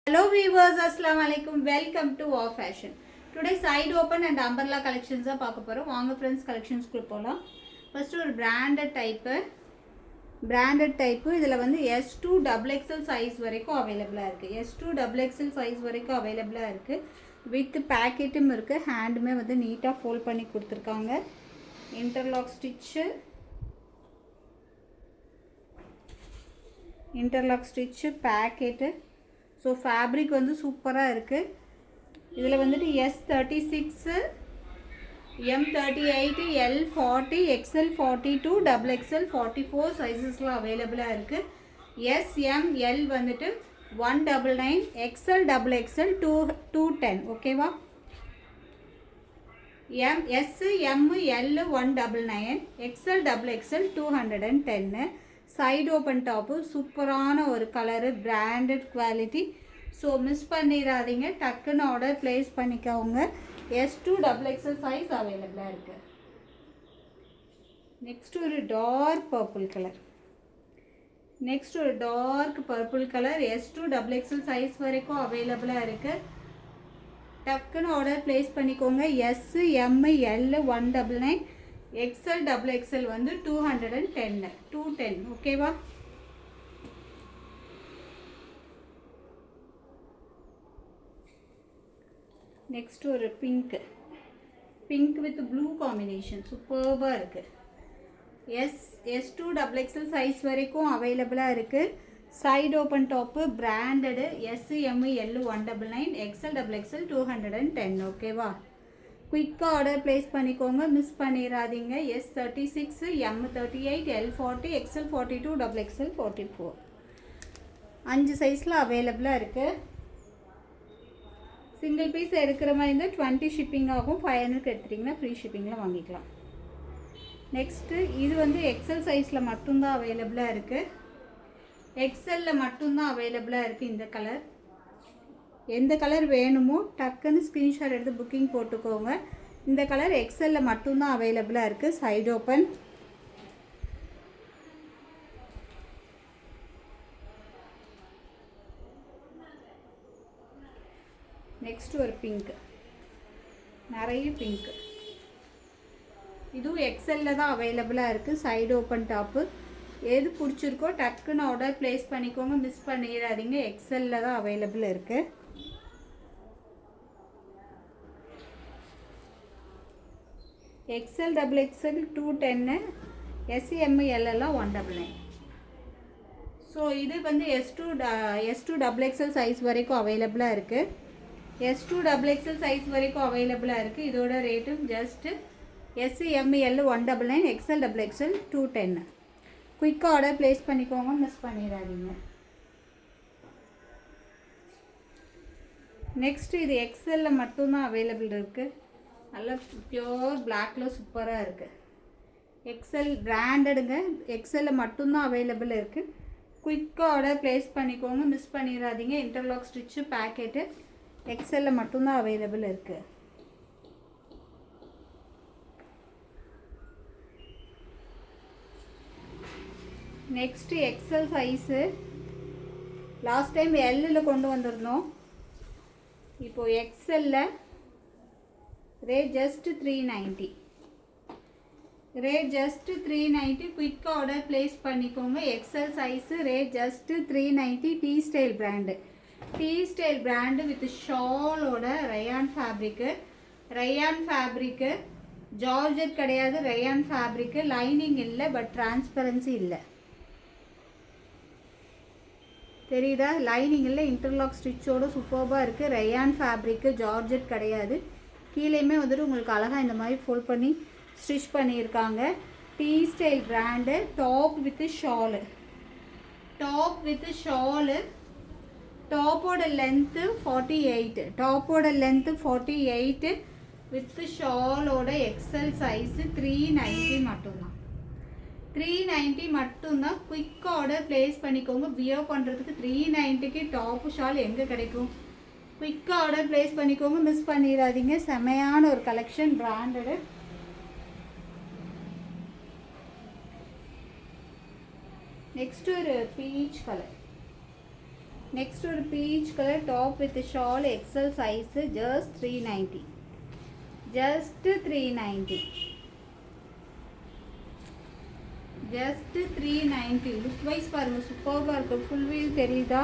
Hello viewers, assalamu alaikum. Welcome to Wow Fashion. Today side open and umbrella collections தான் பார்க்க போறோம். வாங்க friends collections குள்ள போலாம். First ஒரு branded type இதுல வந்து S2 XXL size வரைக்கும் அவேலபிளா இருக்கு. S2 XXL size வரைக்கும் அவேலபிளா இருக்கு. With packetம் இருக்கு. ஹேண்டுமே வந்து நீட்டா fold பண்ணி கொடுத்திருக்காங்க. Interlock stitch packet. So fabric வந்து சூப்பராக இருக்குது. இதில் வந்துட்டு S36 M38 L40 XL42 XXL 44 சைஸஸில் அவைலபிளாக இருக்குது. SML வந்துட்டு 199 XL XXL 210 ஓகேவா. SML 199 XL XXL 210. Side open top சூப்பரான ஒரு colour, branded quality. So miss பண்ணிடாதீங்க, டக்குன்னு ஆர்டர் ப்ளேஸ் பண்ணிக்கோங்க. S2 XXL சைஸ் அவைலபிளாக இருக்குது. நெக்ஸ்ட் ஒரு dark purple colour S2 XXL size வரைக்கும் அவைலபிளாக இருக்குது. டக்குன்னு ஆர்டர் ப்ளேஸ் பண்ணிக்கோங்க. SML 199 XL XXL வந்து 210 ஓகேவா. நெக்ஸ்ட் ஒரு பிங்க் வித் ப்ளூ காம்பினேஷன் சூப்பர்பாக இருக்குது. S2 XXL சைஸ் வரைக்கும் அவைலபிளாக இருக்குது. Side open top branded SML 199 XL XXL 210 ஓகேவா. குயிக்காக ஆர்டர் ப்ளேஸ் பண்ணிக்கோங்க, மிஸ் பண்ணிடாதீங்க. S36 M38 L40 XL42 XXL 44 5 சைஸில் அவைலபிளாக இருக்குது. சிங்கிள் பீஸ் எடுக்கிற மாதிரி இருந்தால் 20 ஷிப்பிங் ஆகும். 500 எடுத்துட்டிங்கன்னா ஃப்ரீ ஷிப்பிங்கில் வாங்கிக்கலாம். நெக்ஸ்ட்டு இது வந்து XL சைஸில் மட்டும்தான் அவைலபிளாக இருக்குது. XLயில் மட்டும்தான் அவைலபிளாக இருக்குது. இந்த கலர் எந்த கலர் வேணுமோ டக்குன்னு ஸ்க்ரீன்ஷாட் எடுத்து புக்கிங் போட்டுக்கோங்க. இந்த கலர் XLயில் மட்டும்தான் அவைலபிளாக இருக்குது. Side open. நெக்ஸ்ட் ஒரு பிங்க், நிறைய பிங்க். இதுவும் XLயில் தான் அவைலபிளாக இருக்குது. Side open top. எது பிடிச்சிருக்கோ டக்குன்னு ஆர்டர் ப்ளேஸ் பண்ணிக்கோங்க, மிஸ் பண்ணிடாதீங்க. XLயில் தான் அவைலபிள் இருக்குது. XL XXL 210 SML எல்லாம் 199. ஸோ இது வந்து S2 XXL சைஸ் வரைக்கும் அவைலபிளாக இருக்குது. S2 XXL சைஸ் வரைக்கும் அவைலபிளாக இருக்குது. இதோட ரேட்டும் ஜஸ்ட்டு SML 199 XL XXL 210. குயிக்காக ஆர்டர் ப்ளேஸ் பண்ணிக்கோங்க, மிஸ் பண்ணிடாதீங்க. நெக்ஸ்ட்டு இது XLயில் மட்டும்தான் அவைலபிள் இருக்குது. நல்லா பியோர் பிளாக்கில் சூப்பராக இருக்குது. XL பிராண்டடுங்க. XLயில் மட்டும்தான் அவைலபிள் இருக்குது. குயிக்காக ஆர்டர் ப்ளேஸ் பண்ணிக்கோங்க, மிஸ் பண்ணிடாதீங்க. இன்டர்லாக் ஸ்டிச்சு பேக்கெட்டு XLயில் மட்டும்தான் அவைலபிள் இருக்குது. Next XL size last time Lயில் கொண்டு வந்திருந்தோம். இப்போது XLயில் ரேட் ஜஸ்ட் 390. குயிக்காக ஆர்டர் ப்ளேஸ் பண்ணிக்கோங்க. XL size rate just 390. T style brand with ஷாலோட ரயான் ஃபேப்ரிக்கு ஜார்ஜெட் கிடையாது. ரயான் ஃபேப்ரிக்கு லைனிங் இல்லை, பட் டிரான்ஸ்பரன்சி இல்லை. தெரியுதா? லைனிங் இல்லை, இன்டர்லாக் ஸ்டிச்சோடு சூப்பர்பாக இருக்குது. ரயான் ஃபேப்ரிக்கு ஜார்ஜெட் கிடையாது. கீழேயுமே வந்துட்டு உங்களுக்கு அழகாக இந்த மாதிரி ஃபோல்ட் பண்ணி ஸ்டிச் பண்ணியிருக்காங்க. T style brand. Top with shawl. டாப்போட லென்த்து 48 வித் ஷாலோட XL சைஸு 390 மட்டும்தான். குயிக் ஆர்டர் ப்ளேஸ் பண்ணிக்கோங்க. வியர் பண்ணுறதுக்கு 390க்கு டாப்பு ஷால் எங்கே கிடைக்கும்? குயிக்காக ஆர்டர் ப்ளேஸ் பண்ணிக்கோங்க, மிஸ் பண்ணிடாதீங்க. செமையான ஒரு கலெக்ஷன், பிராண்டடு. நெக்ஸ்ட் ஒரு பீச் கலர். நெக்ஸ்ட் ஒரு peach colour top with shawl XL size just 390. Just 390. Just 390. Look wise பாருங்கள், சூப்பராக இருக்குது. ஃபுல் வீல் தெரியுதா?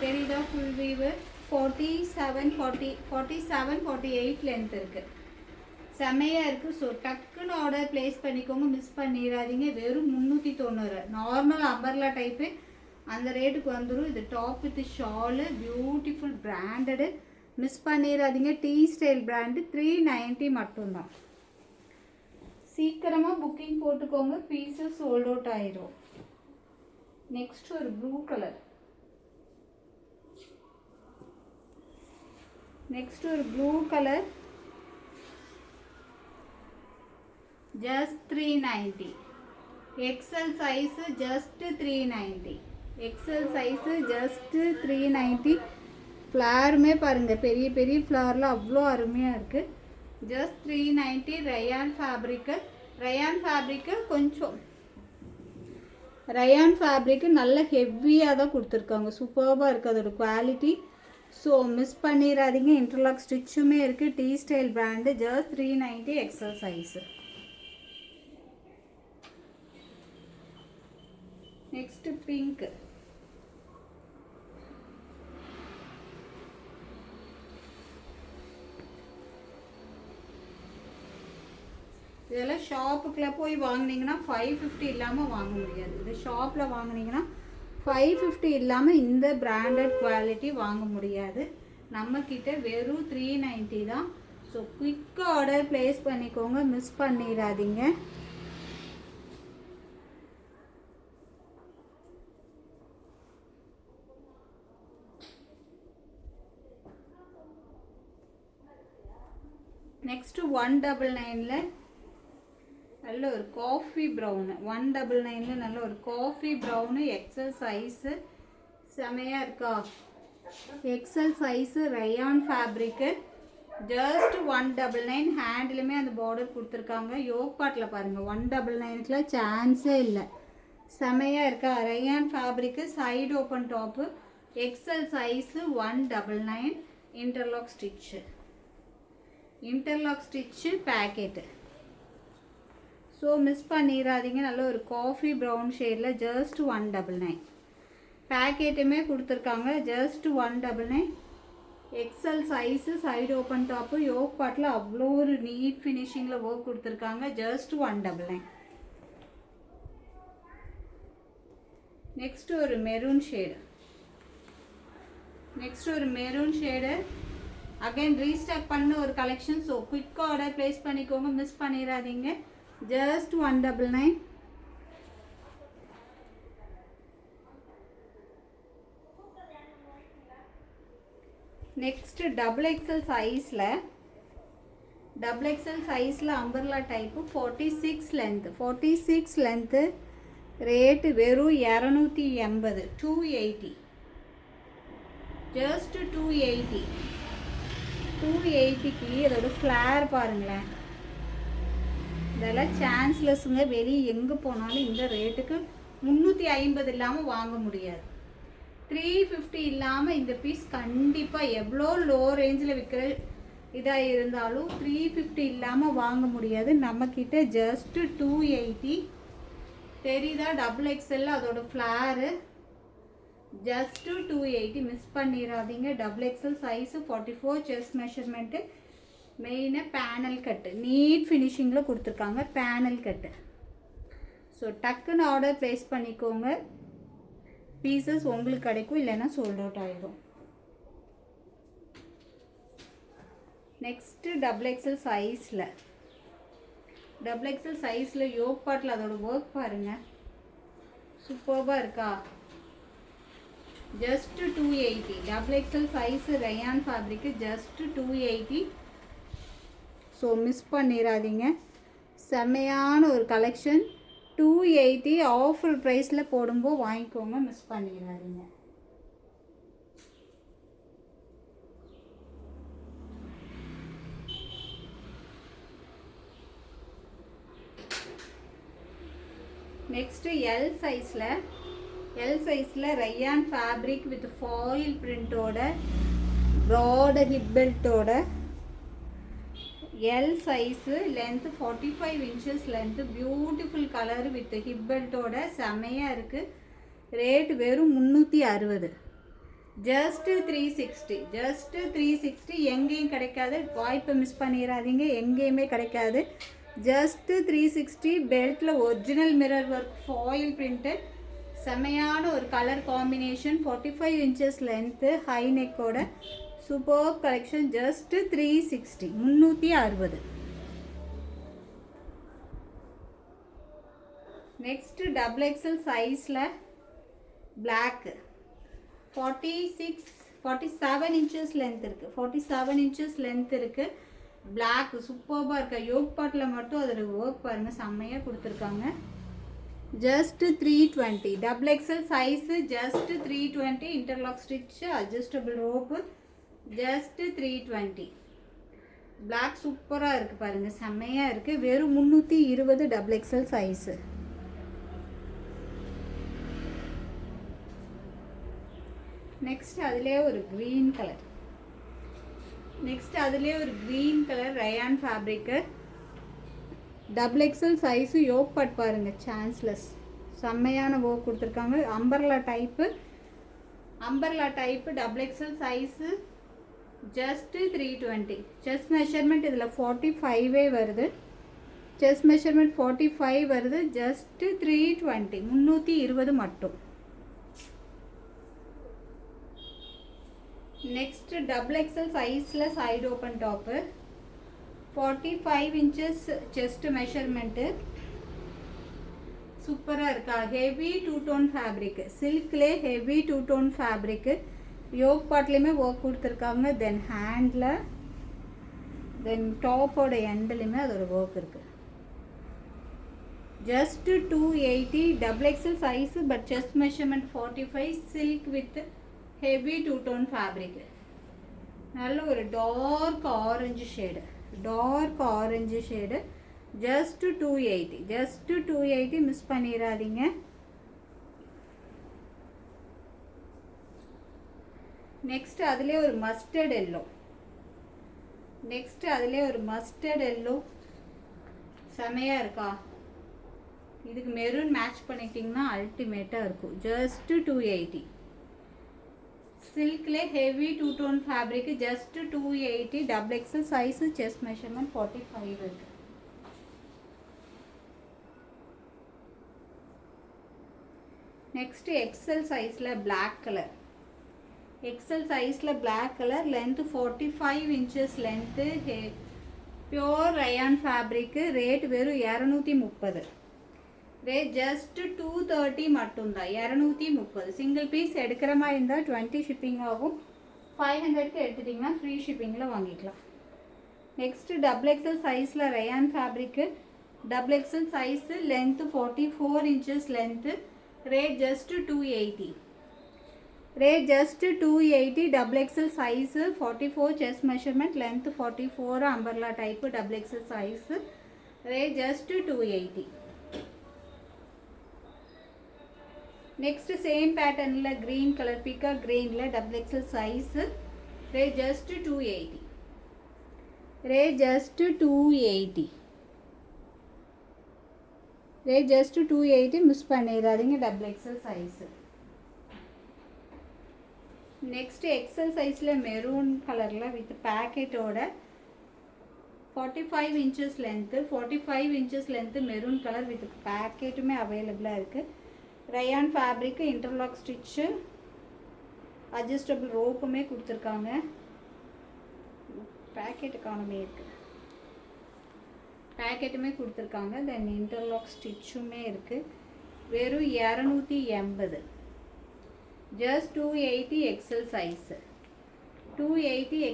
தெரியுதா ஃபுல் வீவு? 47-48 லென்த் இருக்குது. செமையாக இருக்குது. ஸோ டக்குன்னு ஆர்டர் ப்ளேஸ் பண்ணிக்கோங்க, மிஸ் பண்ணிடாதீங்க. வெறும் 390. நார்மல் அம்பர்லா டைப்பு அந்த ரேட்டுக்கு வந்துடும். இது top with shawl, beautiful branded, miss பண்ணிடாதீங்க. டீ ஸ்டைல் பிராண்டு, 390 மட்டும்தான். சீக்கிரமாக புக்கிங் போட்டுக்கோங்க, பீஸஸ் சோல்ட் அவுட் ஆயிரும். நெக்ஸ்ட் ஒரு ப்ளூ கலர். நெக்ஸ்ட் ஒரு blue colour just 390. XL size just 390. XL size just 390. ஃப்ளாருமே பாருங்கள், பெரிய பெரிய ஃப்ளாரில் அவ்வளோ அருமையாக இருக்குது. Just 390. Rayon fabric. Rayon fabric கொஞ்சம் ரயான் ஃபேப்ரிக்கு நல்ல ஹெவியாக தான் கொடுத்துருக்காங்க. சூப்பராக இருக்குது அதோட குவாலிட்டி. ஸோ மிஸ் பண்ணிடாதீங்க. இன்டர்லாக் ஸ்டிச்சுமே இருக்குது. T style brand. Just 390. XL size. Next pink. இதெல்லாம் ஷாப்புக்குள்ளே போய் வாங்கினீங்கன்னா 550 இல்லாமல் வாங்க முடியாது. இது ஷாப்பில் வாங்கினீங்கன்னா 550 இல்லாமல் இந்த பிராண்டட் குவாலிட்டி வாங்க முடியாது. நம்மக்கிட்ட வெறும் 390 தான். ஸோ குயிக்காக ஆர்டர் ப்ளேஸ் பண்ணிக்கோங்க, மிஸ் பண்ணிடாதீங்க. நெக்ஸ்ட்டு 199 நல்ல ஒரு காஃபி ப்ரௌனு. 199 நல்ல ஒரு காஃபி ப்ரௌனு, எக்ஸல் சைஸு. செமையாக இருக்கா? XL size, rayon fabric. Just 199. ஹேண்டிலுமே அந்த பார்டர் கொடுத்துருக்காங்க. யோக் பாட்டில் பாருங்கள், 199க்குலாம் சான்ஸே இல்லை. செமையாக இருக்கா? Rayon fabric, side open top, XL size, 199. Interlock stitch. Interlock stitch pocket. So miss பண்ணிடாதீங்க. நல்ல ஒரு காஃபி ப்ரௌன் ஷேடில் ஜஸ்ட் 199. பேக்கெட்டுமே கொடுத்துருக்காங்க. Just 199. XL size, side open top, yoke பாட்டில் அவ்வளோ ஒரு நீட் ஃபினிஷிங்கில் ஒர்க் கொடுத்துருக்காங்க. ஜஸ்ட் 199. நெக்ஸ்ட் ஒரு மெரூன் ஷேடு. நெக்ஸ்ட் ஒரு மெரூன் ஷேடு. அகைன் ரீஸ்டாக் பண்ண ஒரு கலெக்ஷன். ஸோ குயிக்காக ஆர்டர் ப்ளேஸ் பண்ணிக்கோங்க, மிஸ் பண்ணிடாதீங்க. ஜஸ்ட் 199. நெக்ஸ்ட்டு டபுள் எக்ஸல் சைஸில் umbrella type, 46 length. 46 length. Rate வெறும் 280. 280. ஜஸ்ட் 280. 280க்கு இதோட ஃப்ளேர் பாருங்களேன். இதெல்லாம் சான்ஸ்லெஸ்ஸுங்க. வெளியே எங்கே போனாலும் இந்த ரேட்டுக்கு 350 இல்லாமல் வாங்க முடியாது. 350 இல்லாமல் இந்த பீஸ் கண்டிப்பாக எவ்வளோ லோ ரேஞ்சில் விற்கிற இதாக இருந்தாலும் 350 இல்லாமல் வாங்க முடியாது. நம்மக்கிட்ட ஜஸ்ட்டு 280. தெரியுதா? டபுள் எக்ஸ்எல் அதோட ஃப்ளேரு. ஜஸ்ட்டு 280. மிஸ் பண்ணிடாதீங்க. Double XL size, 44 chest measurement. மெயினாக பேனல் கட்டு, நீட் ஃபினிஷிங்கில் கொடுத்துருக்காங்க. Panel cut. ஸோ டக்குன்னு ஆர்டர் ப்ளேஸ் பண்ணிக்கோங்க, பீசஸ் உங்களுக்கு கிடைக்கும், இல்லைன்னா சோல்ட் அவுட் ஆகிடும். நெக்ஸ்ட்டு டபுள் எக்ஸ்எல் சைஸில் யோக் பாட்டில் அதோட ஒர்க் பாருங்கள், சூப்பராக இருக்கா? Just 280. Double XL size, rayon fabric, just 280. So miss பண்ணிடாதீங்க. செம்மையான ஒரு கலெக்ஷன். 280 ஆஃபர் ப்ரைஸில் போடும்போது வாங்கிக்கோங்க, மிஸ் பண்ணிடாதீங்க. நெக்ஸ்ட்டு எல் சைஸில் ரயான் ஃபேப்ரிக் வித் ஃபாயில் பிரிண்டோட ப்ராட் ஹிப் பெல்ட்டோட L size length 45 inches length, beautiful colour with hip பெல்ட்டோட செமையாக இருக்குது. ரேட் வெறும் 360, ஜஸ்ட்டு 360 எங்கேயும் கிடைக்காது. வாய்ப்பை மிஸ் பண்ணிடாதீங்க, எங்கேயுமே கிடைக்காது. ஜஸ்ட்டு 360. பெல்ட்டில் original mirror work foil print, செமையான ஒரு colour combination, 45 inches length, high நெக்கோட super collection. Just 360, 360. Next XXL சைஸில் பிளாக்கு 47 இன்ச்சஸ் லென்த் இருக்குது. 47 இன்ச்சஸ் லென்த் இருக்குது. பிளாக் சூப்பராக இருக்கா. யோக் பாட்டில் மட்டும் அதோட ஒர்க் பாருங்கள், செம்மையாக கொடுத்துருக்காங்க. Just 320. XXL size just 320. Interlock stitch, adjustable rope, just 320. Black சூப்பராக இருக்குது பாருங்கள், செம்மையாக இருக்குது. வெறும் 320 XXL சைஸு. நெக்ஸ்ட் அதிலே ஒரு green colour rayon fabric, XXL size. Yoke part பாருங்கள், சான்ஸ்லெஸ், செம்மையான ஒர்க் கொடுத்துருக்காங்க. Umbrella type XXL size. Just 320. Chest measurement இதில் 45 வருது. செஸ்ட் மெஷர்மெண்ட் 45 வருது. ஜஸ்ட்டு 320, 320 மட்டும். நெக்ஸ்ட் XXL சைஸில் side open top, 45 inches chest measurement, சூப்பராக இருக்கா. ஹெவி 2 டோன் ஃபேப்ரிக்கு, சில்க்லே ஹெவி 2 டோன் ஃபேப்ரிக்கு. யோக் பாட்லேயுமே ஒர்க் கொடுத்துருக்காங்க. தென் ஹேண்டில், தென் டாப்போட எண்ட்லேயுமே அதோட ஒர்க் இருக்குது. Just 280. XXL size, but chest measurement 45. Silk with heavy 2 tone fabric. நல்ல ஒரு dark orange shade. Just 280. Miss பண்ணிடாதீங்க. நெக்ஸ்ட் அதிலே ஒரு மஸ்டர்ட் எல்லோ, செமையாக இருக்கா. இதுக்கு மெரூன் மேட்ச் பண்ணிட்டிங்கன்னா அல்டிமேட்டாக இருக்கும். ஜஸ்ட்டு 280. சில்க்லே heavy 2 tone fabric, just 280. XXL size, chest measurement 45 இருக்குது. நெக்ஸ்ட்டு XL சைஸில் black colour, length 45 inches length, pure rayon fabric. Rate வெறும் 230. ரேட் ஜஸ்ட்டு 230 மட்டும்தான், 230. சிங்கிள் பீஸ் எடுக்கிற மாதிரி இருந்தால் 20 ஷிப்பிங் ஆகும். 500க்கு எடுத்துட்டிங்கன்னா ஃப்ரீ ஷிப்பிங்கில் வாங்கிக்கலாம். நெக்ஸ்ட்டு XXL சைஸில் rayon fabric, XXL size, length 44 inches length. Rate just 280. XXL size, 44 chest measurement, length 44, umbrella type, XXL size. Rate just 280. Next same பேட்டர்னில் க்ரீன் கலர், பீகாக் க்ரீனில் XXL size. Rate just 280. Miss பண்ணிடாதீங்க. XXL size. Next XL சைஸில் maroon கலரில் with பேக்கெட்டோட 45 inches length, maroon colour with பேக்கெட்டுமே அவைலபிளாக இருக்குது. Rayon fabric, interlock stitch, adjustable ரோப்புமே கொடுத்துருக்காங்க. பேக்கெட்டுமே கொடுத்துருக்காங்க. தென் இன்டர்லாக் ஸ்டிச்சுமே இருக்குது. வெறும் 280. ஜஸ்ட் 280.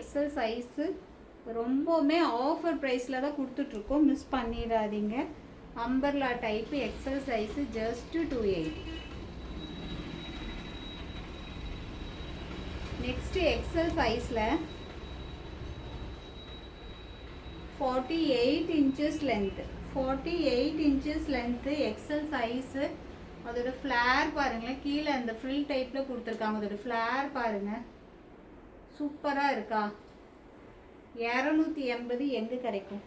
XL size. ரொம்பவுமே ஆஃபர் ப்ரைஸில் தான் கொடுத்துட்ருக்கோம், மிஸ் பண்ணிடாதீங்க. Umbrella type, XL size, just 280. Next XL சைஸில் 48 inches length, 48 inches length, XL size. அதோட ஃப்ளேர் பாருங்களேன், கீழே அந்த ஃப்ரில் டைப்பில் கொடுத்துருக்காங்க. அதோட ஃப்ளேர் பாருங்கள், சூப்பராக இருக்கா. 280 எங்கே கிடைக்கும்?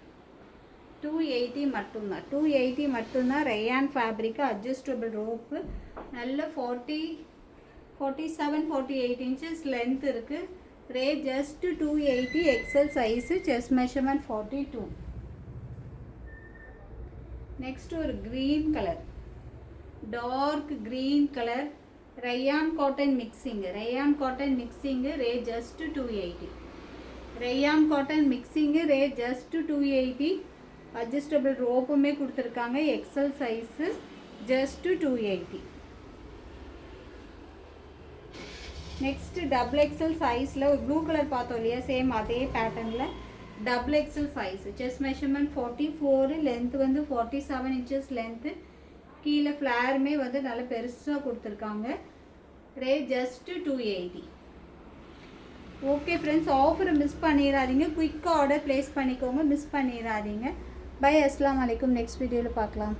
280 மட்டும்தான். 280 மட்டும்தான். ரேயான் ஃபேப்ரிக்கு, அட்ஜஸ்டபிள் ரோப்பு, நல்ல 47-48 inches லென்த் இருக்குது. Rate just 280. XL size, chest measurement 42. Next ஒரு green colour, dark green colour, rayon cotton mixing. Rayon cotton mixing, rate just 280. Rayon cotton mixing, rate just 280. Adjustable ரோப்புமே கொடுத்துருக்காங்க. XL size, just 280. Next double XL சைஸில் ஒரு blue colour பார்த்தோம் இல்லையா, same அதே பேட்டர்னில் double XL size. Chest measurement 44, length வந்து 47 inches length. கீழே ஃப்ளேருமே வந்து நல்லா பெருசாக கொடுத்துருக்காங்க. ரே ஜஸ்ட் 280. ஓகே ஃப்ரெண்ட்ஸ், ஆஃபரை மிஸ் பண்ணிடாதீங்க. குயிக்காக ஆர்டர் ப்ளேஸ் பண்ணிக்கோங்க, மிஸ் பண்ணிடாதீங்க. பை, அஸ்ஸலாமு அலைக்கும். நெக்ஸ்ட் வீடியோவில் பார்க்கலாம்.